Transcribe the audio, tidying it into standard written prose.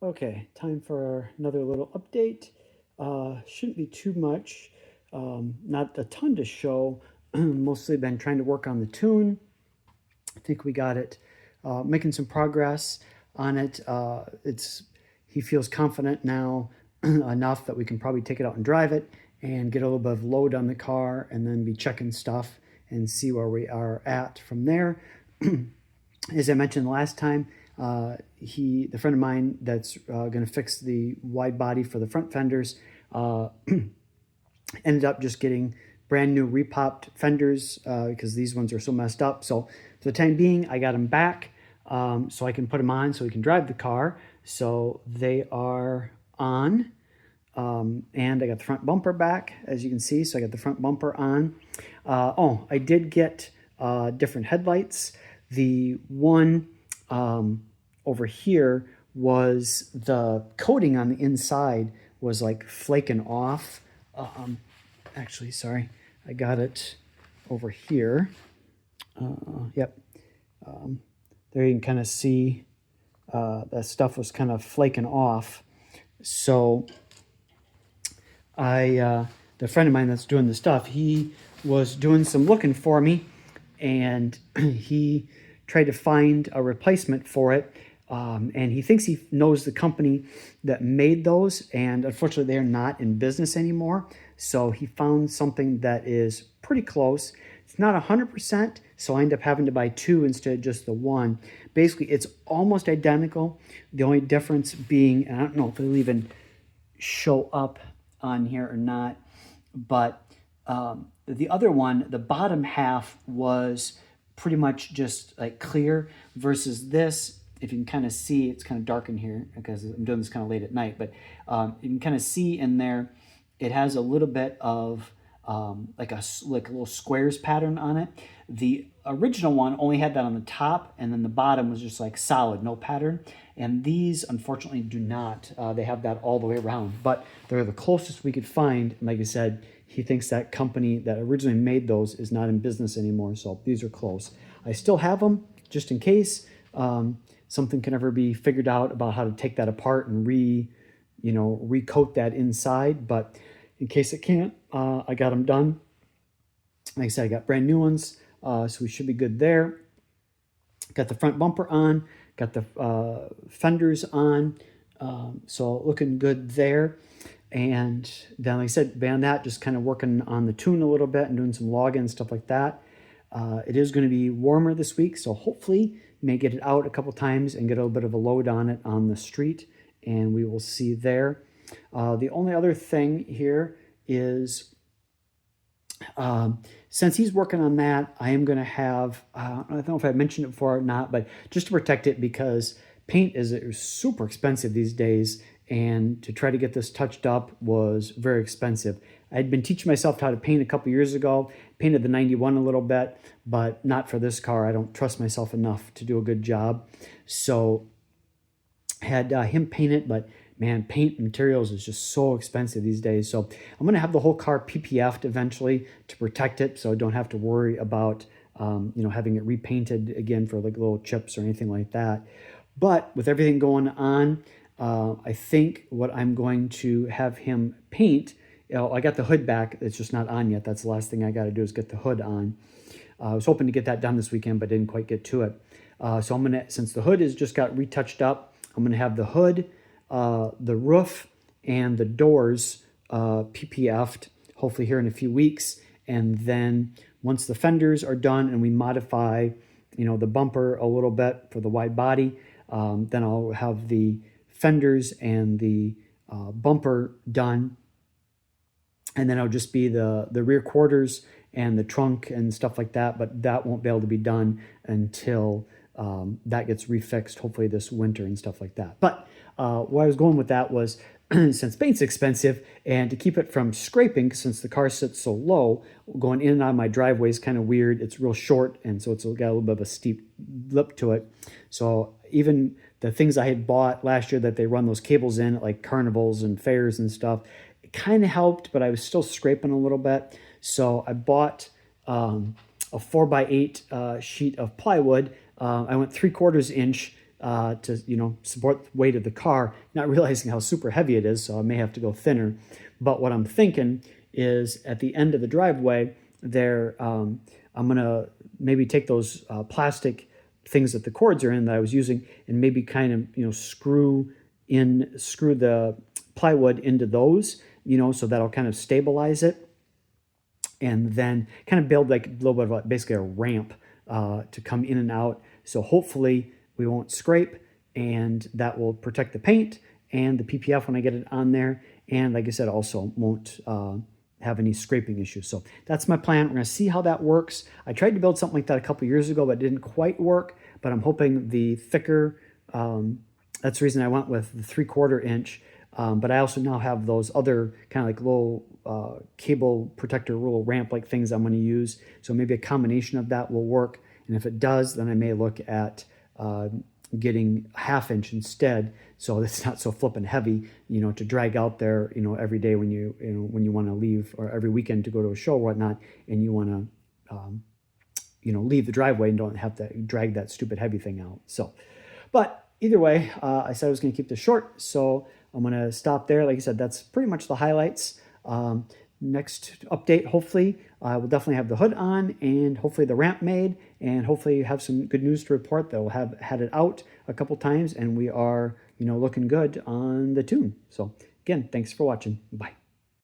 Okay, time for another little update. Shouldn't be too much, not a ton to show. Mostly been trying to work on the tune. I think we got it, making some progress on it. He feels confident now enough that we can probably take it out and drive it and get a little bit of load on the car and then be checking stuff and see where we are at from there. As I mentioned last time, the friend of mine that's going to fix the wide body for the front fenders, ended up just getting brand new repopped fenders because these ones are so messed up. So for the time being, I got them back so I can put them on so we can drive the car. So they are on. And I got the front bumper back, as you can see. So I got the front bumper on. I did get different headlights. The one over here was the coating on the inside was like flaking off. Actually, sorry, I got it over here. Yep. There you can kind of see that stuff was kind of flaking off. So the friend of mine that's doing the stuff, he was doing some looking for me, and he tried to find a replacement for it. And he thinks he knows the company that made those, and unfortunately, they're not in business anymore. So he found something that is pretty close. It's not 100%, so I end up having to buy two instead of just the one. Basically, it's almost identical. The only difference being, and I don't know if it'll even show up on here or not, but the other one, the bottom half was pretty much just like clear versus this. If you can kind of see, it's kind of dark in here because I'm doing this kind of late at night, but you can kind of see in there, it has a little bit of like a little squares pattern on it. The original one only had that on the top, and then the bottom was just like solid, no pattern. And these, unfortunately, do not. They have that all the way around, but they're the closest we could find. And like I said, he thinks that company that originally made those is not in business anymore, so these are close. I still have them just in case something can ever be figured out about how to take that apart and recoat that inside. But in case it can't, I got them done. Like I said, I got brand new ones, so we should be good there. Got the front bumper on, got the fenders on, so looking good there. And then, like I said, beyond that, just kind of working on the tune a little bit and doing some login and stuff like that. It is going to be warmer this week, so hopefully may get it out a couple times and get a little bit of a load on it on the street, and we will see there. The only other thing here is since he's working on that, I am going to have, I don't know if I mentioned it before or not, but just to protect it because paint is super expensive these days. And to try to get this touched up was very expensive. I'd been teaching myself how to paint a couple years ago, painted the 91 a little bit, but not for this car. I don't trust myself enough to do a good job. So had him paint it, but man, paint materials is just so expensive these days. So I'm going to have the whole car PPF'd eventually to protect it, so I don't have to worry about having it repainted again for like little chips or anything like that. But with everything going on, I think what I'm going to have him paint. I got the hood back. It's just not on yet. That's the last thing I got to do is get the hood on. I was hoping to get that done this weekend, but didn't quite get to it. So I'm gonna, since the hood has just got retouched up, I'm gonna have the hood, the roof, and the doors PPF'd, hopefully here in a few weeks. And then once the fenders are done and we modify, the bumper a little bit for the wide body, then I'll have the fenders and the bumper done. And then it'll just be the rear quarters and the trunk and stuff like that, but that won't be able to be done until that gets refixed, hopefully this winter and stuff like that. But where I was going with that was since paint's expensive and to keep it from scraping, since the car sits so low, going in and out of my driveway is kind of weird. It's real short, and so it's got a little bit of a steep lip to it. So even the things I had bought last year that they run those cables in at like carnivals and fairs and stuff, it kind of helped, but I was still scraping a little bit. So I bought a 4x8 sheet of plywood. I went 3/4 inch to, you know, support the weight of the car, not realizing how super heavy it is, so I may have to go thinner. But what I'm thinking is at the end of the driveway there, I'm gonna maybe take those plastic things that the cords are in that I was using and maybe kind of, you know, screw the plywood into those, you know, so that'll kind of stabilize it, and then kind of build like a little bit of basically a ramp to come in and out. So hopefully we won't scrape, and that will protect the paint and the PPF when I get it on there. And like I said, also won't have any scraping issues. So that's my plan. We're going to see how that works. I tried to build something like that a couple years ago, but it didn't quite work. But I'm hoping the thicker, that's the reason I went with the 3/4 inch. But I also now have those other kind of like little cable protector, little ramp like things I'm going to use. So maybe a combination of that will work. And if it does, then I may look at getting 1/2 inch instead, so it's not so flippin' heavy, you know, to drag out there, you know, every day when you want to leave, or every weekend to go to a show or whatnot, and you want to, you know, leave the driveway and don't have to drag that stupid heavy thing out. So, but either way, I said I was going to keep this short, so I'm going to stop there. Like I said, that's pretty much the highlights. Next update, hopefully, we'll definitely have the hood on, and hopefully the ramp made, and hopefully have some good news to report that we'll have had it out a couple times, and we are, you know, looking good on the tune. So again, thanks for watching. Bye.